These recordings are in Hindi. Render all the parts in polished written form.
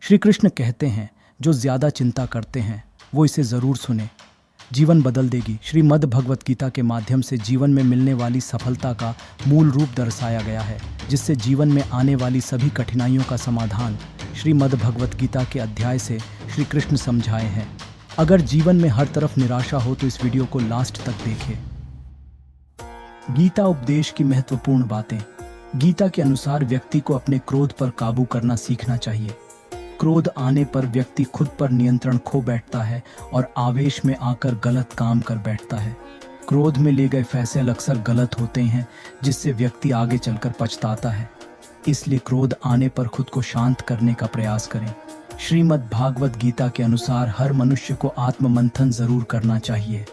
श्री कृष्ण कहते हैं, जो ज़्यादा चिंता करते हैं वो इसे ज़रूर सुने, जीवन बदल देगी। श्रीमद् भगवत गीता के माध्यम से जीवन में मिलने वाली सफलता का मूल रूप दर्शाया गया है, जिससे जीवन में आने वाली सभी कठिनाइयों का समाधान श्रीमद् भगवत गीता के अध्याय से श्री कृष्ण समझाए हैं। अगर जीवन में हर तरफ निराशा हो तो इस वीडियो को लास्ट तक देखें। गीता उपदेश की महत्वपूर्ण बातें। गीता के अनुसार व्यक्ति को अपने क्रोध पर काबू करना सीखना चाहिए। क्रोध आने पर व्यक्ति खुद पर नियंत्रण खो बैठता है और आवेश में आकर गलत काम कर बैठता है। क्रोध में ले गए फैसले अक्सर गलत होते हैं, जिससे व्यक्ति आगे चलकर पछताता है। इसलिए क्रोध आने पर खुद को शांत करने का प्रयास करें। श्रीमद् भागवत गीता के अनुसार हर मनुष्य को आत्म मंथन जरूर करना चाहिए।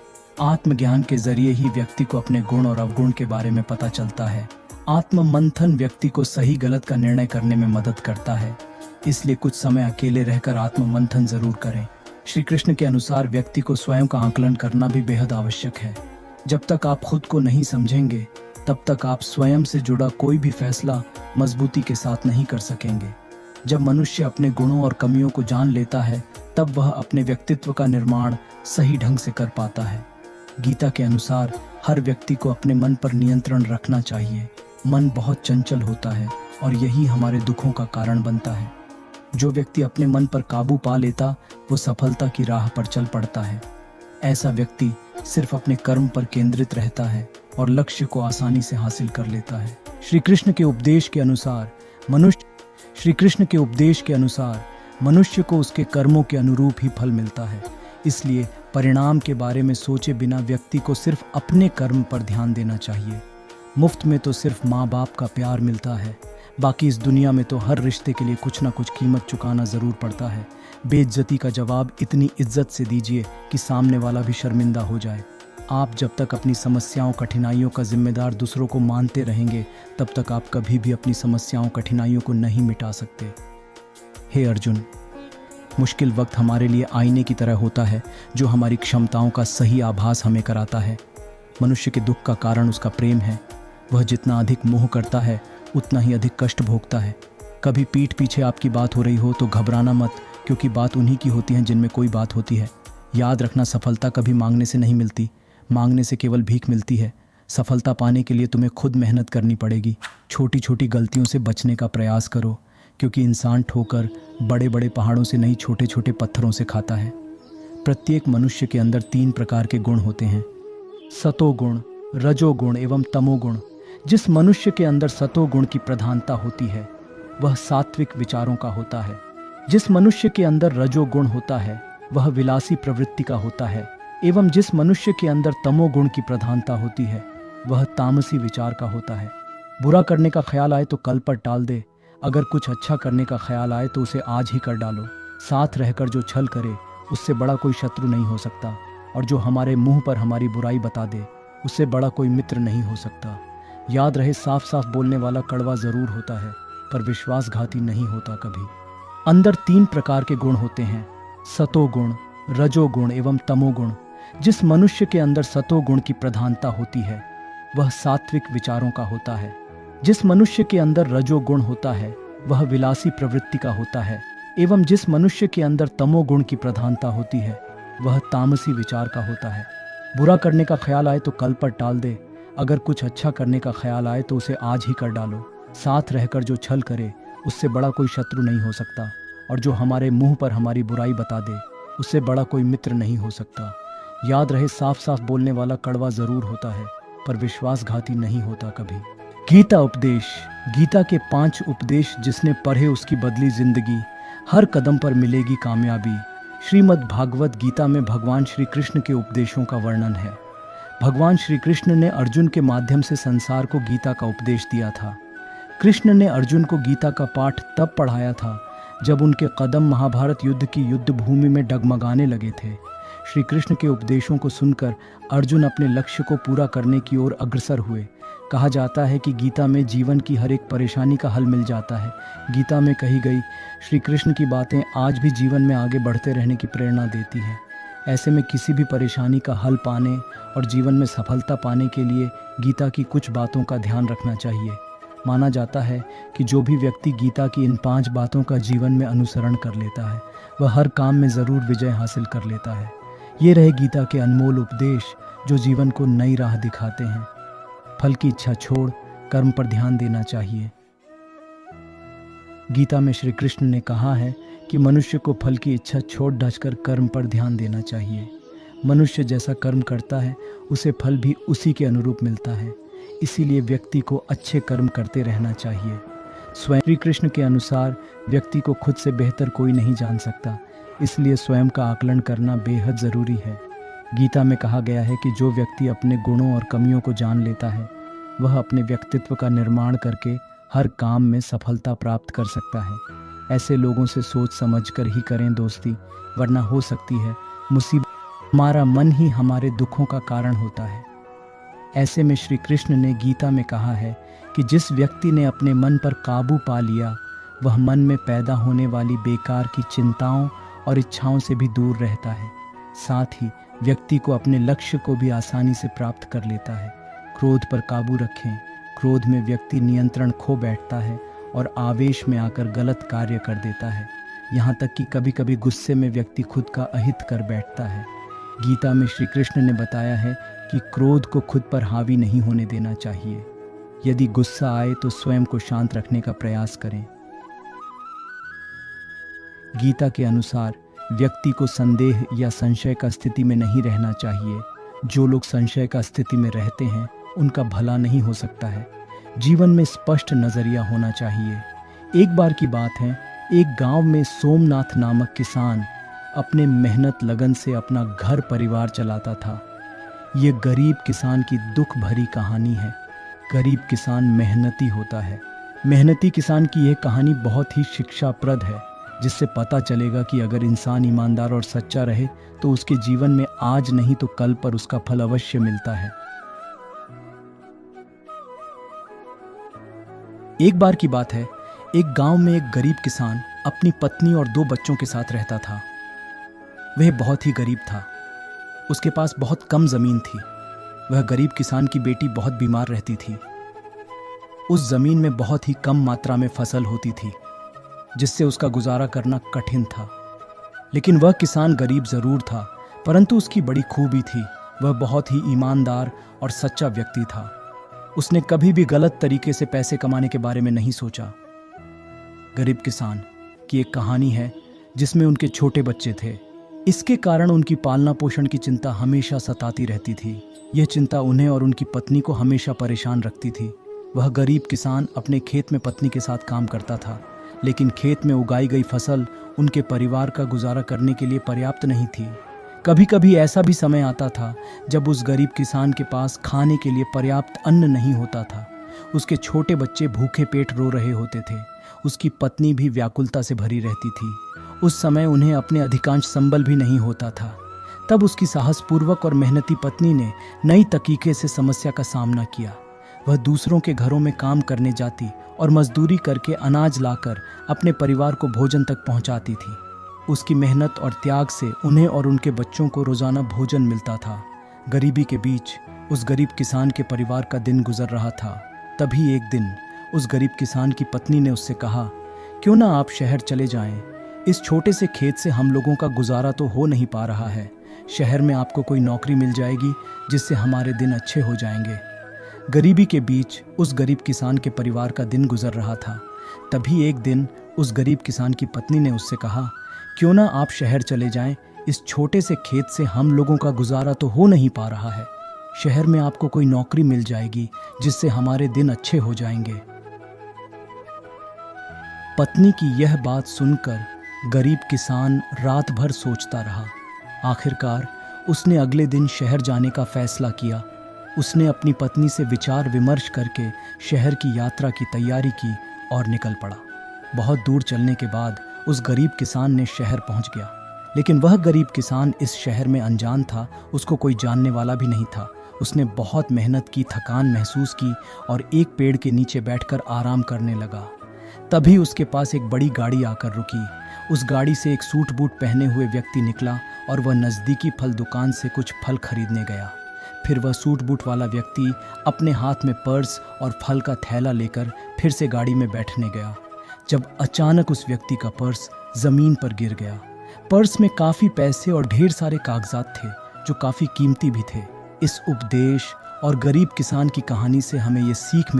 आत्मज्ञान के जरिए ही व्यक्ति को अपने गुण और अवगुण के बारे में पता चलता है। आत्म मंथन व्यक्ति को सही गलत का निर्णय करने में मदद करता है, इसलिए कुछ समय अकेले रहकर आत्म मंथन जरूर करें। श्री कृष्ण के अनुसार व्यक्ति को स्वयं का आकलन करना भी बेहद आवश्यक है। जब तक आप खुद को नहीं समझेंगे तब तक आप स्वयं से जुड़ा कोई भी फैसला मजबूती के साथ नहीं कर सकेंगे। जब मनुष्य अपने गुणों और कमियों को जान लेता है तब वह अपने व्यक्तित्व का निर्माण सही ढंग से कर पाता है। गीता के अनुसार हर व्यक्ति को अपने मन पर नियंत्रण रखना चाहिए। मन बहुत चंचल होता है और यही हमारे दुखों का कारण बनता है। जो व्यक्ति अपने मन पर काबू पा लेता वो सफलता की राह पर चल पड़ता है। ऐसा व्यक्ति सिर्फ अपने कर्म पर केंद्रित रहता है और लक्ष्य को आसानी से हासिल कर लेता है। श्री कृष्ण के उपदेश के अनुसार मनुष्य को उसके कर्मों के अनुरूप ही फल मिलता है। इसलिए परिणाम के बारे में सोचे बिना व्यक्ति को सिर्फ अपने कर्म पर ध्यान देना चाहिए। मुफ्त में तो सिर्फ माँ बाप का प्यार मिलता है, बाकी इस दुनिया में तो हर रिश्ते के लिए कुछ ना कुछ कीमत चुकाना ज़रूर पड़ता है। बेइज्जती का जवाब इतनी इज्जत से दीजिए कि सामने वाला भी शर्मिंदा हो जाए। आप जब तक अपनी समस्याओं कठिनाइयों का जिम्मेदार दूसरों को मानते रहेंगे तब तक आप कभी भी अपनी समस्याओं कठिनाइयों को नहीं मिटा सकते। हे अर्जुन, मुश्किल वक्त हमारे लिए आईने की तरह होता है जो हमारी क्षमताओं का सही आभास हमें कराता है। मनुष्य के दुख का कारण उसका प्रेम है। वह जितना अधिक मोह करता है उतना ही अधिक कष्ट भोगता है। कभी पीठ पीछे आपकी बात हो रही हो तो घबराना मत, क्योंकि बात उन्हीं की होती है जिनमें कोई बात होती है। याद रखना, सफलता कभी मांगने से नहीं मिलती, मांगने से केवल भीख मिलती है। सफलता पाने के लिए तुम्हें खुद मेहनत करनी पड़ेगी। छोटी छोटी गलतियों से बचने का प्रयास करो, क्योंकि इंसान ठोकर बड़े बड़े पहाड़ों से नहीं, छोटे छोटे पत्थरों से खाता है। प्रत्येक मनुष्य के अंदर 3 प्रकार के गुण होते हैं, सतोगुण, रजोगुण एवं तमोगुण। जिस मनुष्य के अंदर सतोगुण की प्रधानता होती है वह सात्विक विचारों का होता है। जिस मनुष्य के अंदर रजोगुण होता है वह विलासी प्रवृत्ति का होता है, एवं जिस मनुष्य के अंदर तमोगुण की प्रधानता होती है वह तामसी विचार का होता है। बुरा करने का ख्याल आए तो कल पर टाल दे, अगर कुछ अच्छा करने का ख्याल आए तो उसे आज ही कर डालो। साथ रहकर जो छल करे उससे बड़ा कोई शत्रु नहीं हो सकता, और जो हमारे मुंह पर हमारी बुराई बता दे उससे बड़ा कोई मित्र नहीं हो सकता। याद रहे, साफ साफ बोलने वाला कड़वा जरूर होता है पर विश्वासघाती नहीं होता कभी। अंदर 3 प्रकार के गुण होते हैं, सतोगुण, रजोगुण एवं तमोगुण। जिस मनुष्य के अंदर सतोगुण की प्रधानता होती है वह सात्विक विचारों का होता है। जिस मनुष्य के अंदर रजोगुण होता है वह विलासी प्रवृत्ति का होता है, एवं जिस मनुष्य के अंदर तमोगुण की प्रधानता होती है वह तामसी विचार का होता है। बुरा करने का ख्याल आए तो कल पर टाल दे, अगर कुछ अच्छा करने का ख्याल आए तो उसे आज ही कर डालो। साथ रहकर जो छल करे उससे बड़ा कोई शत्रु नहीं हो सकता, और जो हमारे मुंह पर हमारी बुराई बता दे उससे बड़ा कोई मित्र नहीं हो सकता। याद रहे, साफ साफ बोलने वाला कड़वा जरूर होता है पर विश्वासघाती नहीं होता कभी। गीता उपदेश। गीता के 5 उपदेश जिसने पढ़े उसकी बदली जिंदगी, हर कदम पर मिलेगी कामयाबी। श्रीमद् भागवत गीता में भगवान श्री कृष्ण के उपदेशों का वर्णन है। भगवान श्री कृष्ण ने अर्जुन के माध्यम से संसार को गीता का उपदेश दिया था। कृष्ण ने अर्जुन को गीता का पाठ तब पढ़ाया था जब उनके कदम महाभारत युद्ध की युद्ध भूमि में डगमगाने लगे थे। श्री कृष्ण के उपदेशों को सुनकर अर्जुन अपने लक्ष्य को पूरा करने की ओर अग्रसर हुए। कहा जाता है कि गीता में जीवन की हर एक परेशानी का हल मिल जाता है। गीता में कही गई श्री कृष्ण की बातें आज भी जीवन में आगे बढ़ते रहने की प्रेरणा देती हैं। ऐसे में किसी भी परेशानी का हल पाने और जीवन में सफलता पाने के लिए गीता की कुछ बातों का ध्यान रखना चाहिए। माना जाता है कि जो भी व्यक्ति गीता की इन 5 बातों का जीवन में अनुसरण कर लेता है वह हर काम में ज़रूर विजय हासिल कर लेता है। ये रहे गीता के अनमोल उपदेश जो जीवन को नई राह दिखाते हैं। फल की इच्छा छोड़ कर्म पर ध्यान देना चाहिए। गीता में श्री कृष्ण ने कहा है कि मनुष्य को फल की इच्छा छोड़ ढचकर कर्म पर ध्यान देना चाहिए। मनुष्य जैसा कर्म करता है उसे फल भी उसी के अनुरूप मिलता है। इसीलिए व्यक्ति को अच्छे कर्म करते रहना चाहिए। स्वयं श्री कृष्ण के अनुसार व्यक्ति को खुद से बेहतर कोई नहीं जान सकता, इसलिए स्वयं का आकलन करना बेहद ज़रूरी है। गीता में कहा गया है कि जो व्यक्ति अपने गुणों और कमियों को जान लेता है वह अपने व्यक्तित्व का निर्माण करके हर काम में सफलता प्राप्त कर सकता है। ऐसे लोगों से सोच समझ कर ही करें दोस्ती, वरना हो सकती है मुसीबत। हमारा मन ही हमारे दुखों का कारण होता है। ऐसे में श्री कृष्ण ने गीता में कहा है कि जिस व्यक्ति ने अपने मन पर काबू पा लिया वह मन में पैदा होने वाली बेकार की चिंताओं और इच्छाओं से भी दूर रहता है। साथ ही व्यक्ति को अपने लक्ष्य को भी आसानी से प्राप्त कर लेता है। क्रोध पर काबू रखें। क्रोध में व्यक्ति नियंत्रण खो बैठता है और आवेश में आकर गलत कार्य कर देता है। यहाँ तक कि कभी कभी गुस्से में व्यक्ति खुद का अहित कर बैठता है। गीता में श्री कृष्ण ने बताया है कि क्रोध को खुद पर हावी नहीं होने देना चाहिए। यदि गुस्सा आए तो स्वयं को शांत रखने का प्रयास करें। गीता के अनुसार व्यक्ति को संदेह या संशय का स्थिति में नहीं रहना चाहिए। जो लोग संशय का स्थिति में रहते हैं उनका भला नहीं हो सकता है। जीवन में स्पष्ट नजरिया होना चाहिए। एक बार की बात है, एक गांव में सोमनाथ नामक किसान अपने मेहनत लगन से अपना घर परिवार चलाता था। ये गरीब किसान की दुख भरी कहानी है। गरीब किसान मेहनती होता है। मेहनती किसान की यह कहानी बहुत ही शिक्षाप्रद है, जिससे पता चलेगा कि अगर इंसान ईमानदार और सच्चा रहे तो उसके जीवन में आज नहीं तो कल पर उसका फल अवश्य मिलता है। एक बार की बात है, एक गांव में एक गरीब किसान अपनी पत्नी और 2 बच्चों के साथ रहता था। वह बहुत ही गरीब था। उसके पास बहुत कम जमीन थी। वह गरीब किसान की बेटी बहुत बीमार रहती थी। उस जमीन में बहुत ही कम मात्रा में फसल होती थी, जिससे उसका गुजारा करना कठिन था। लेकिन वह किसान गरीब जरूर था, परंतु उसकी बड़ी खूबी थी। वह बहुत ही ईमानदार और सच्चा व्यक्ति था। उसने कभी भी गलत तरीके से पैसे कमाने के बारे में नहीं सोचा। गरीब किसान की एक कहानी है जिसमें उनके छोटे बच्चे थे। इसके कारण उनकी पालना पोषण की चिंता हमेशा सताती रहती थी। यह चिंता उन्हें और उनकी पत्नी को हमेशा परेशान रखती थी। वह गरीब किसान अपने खेत में पत्नी के साथ काम करता था, लेकिन खेत में उगाई गई फसल उनके परिवार का गुजारा करने के लिए पर्याप्त नहीं थी। कभी कभी ऐसा भी समय आता था जब उस गरीब किसान के पास खाने के लिए पर्याप्त अन्न नहीं होता था। उसके छोटे बच्चे भूखे पेट रो रहे होते थे। उसकी पत्नी भी व्याकुलता से भरी रहती थी। उस समय उन्हें अपने अधिकांश संबल भी नहीं होता था। तब उसकी साहसपूर्वक और मेहनती पत्नी ने नई तरीके से समस्या का सामना किया। वह दूसरों के घरों में काम करने जाती और मजदूरी करके अनाज लाकर अपने परिवार को भोजन तक पहुंचाती थी। उसकी मेहनत और त्याग से उन्हें और उनके बच्चों को रोजाना भोजन मिलता था। गरीबी के बीच उस गरीब किसान के परिवार का दिन गुजर रहा था। तभी एक दिन उस गरीब किसान की पत्नी ने उससे कहा, क्यों ना आप शहर चले जाएं? इस छोटे से खेत से हम लोगों का गुजारा तो हो नहीं पा रहा है। शहर में आपको कोई नौकरी मिल जाएगी जिससे हमारे दिन अच्छे हो जाएंगे। गरीबी के बीच उस गरीब किसान के परिवार का दिन गुजर रहा था। तभी एक दिन उस गरीब किसान की पत्नी ने उससे कहा, क्यों ना आप शहर चले जाएं? इस छोटे से खेत से हम लोगों का गुजारा तो हो नहीं पा रहा है। शहर में आपको कोई नौकरी मिल जाएगी जिससे हमारे दिन अच्छे हो जाएंगे। पत्नी की यह बात सुनकर गरीब किसान रात भर सोचता रहा। आखिरकार उसने अगले दिन शहर जाने का फैसला किया। उसने अपनी पत्नी से विचार विमर्श करके शहर की यात्रा की तैयारी की और निकल पड़ा। बहुत दूर चलने के बाद उस गरीब किसान ने शहर पहुंच गया, लेकिन वह गरीब किसान इस शहर में अनजान था। उसको कोई जानने वाला भी नहीं था। उसने बहुत मेहनत की, थकान महसूस की और एक पेड़ के नीचे बैठकर आराम करने लगा। तभी उसके पास एक बड़ी गाड़ी आकर रुकी। उस गाड़ी से एक सूट बूट पहने हुए व्यक्ति निकला और वह नज़दीकी फल दुकान से कुछ फल खरीदने गया। फिर वह सूट बूट वाला व्यक्ति अपने हाथ में पर्स और फल का थैला लेकर फिर से गाड़ी में बैठने गया, जब अचानक उस व्यक्ति का पर्स जमीन पर गिर गया। पर्स में काफी पैसे और ढेर सारे कागजात थे जो काफी कीमती भी थे। इस उपदेश और गरीब किसान की कहानी से हमें ये सीख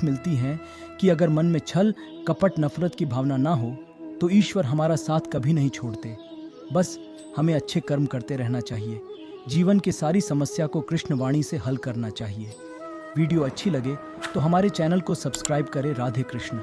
मिलती है कि अगर मन में छल, कपट, नफरत की भावना ना हो तो ईश्वर हमारा साथ कभी नहीं छोड़ते। बस हमें अच्छे कर्म करते रहना चाहिए। जीवन की सारी समस्या को कृष्णवाणी से हल करना चाहिए। वीडियो अच्छी लगे तो हमारे चैनल को सब्सक्राइब करें। राधे कृष्ण।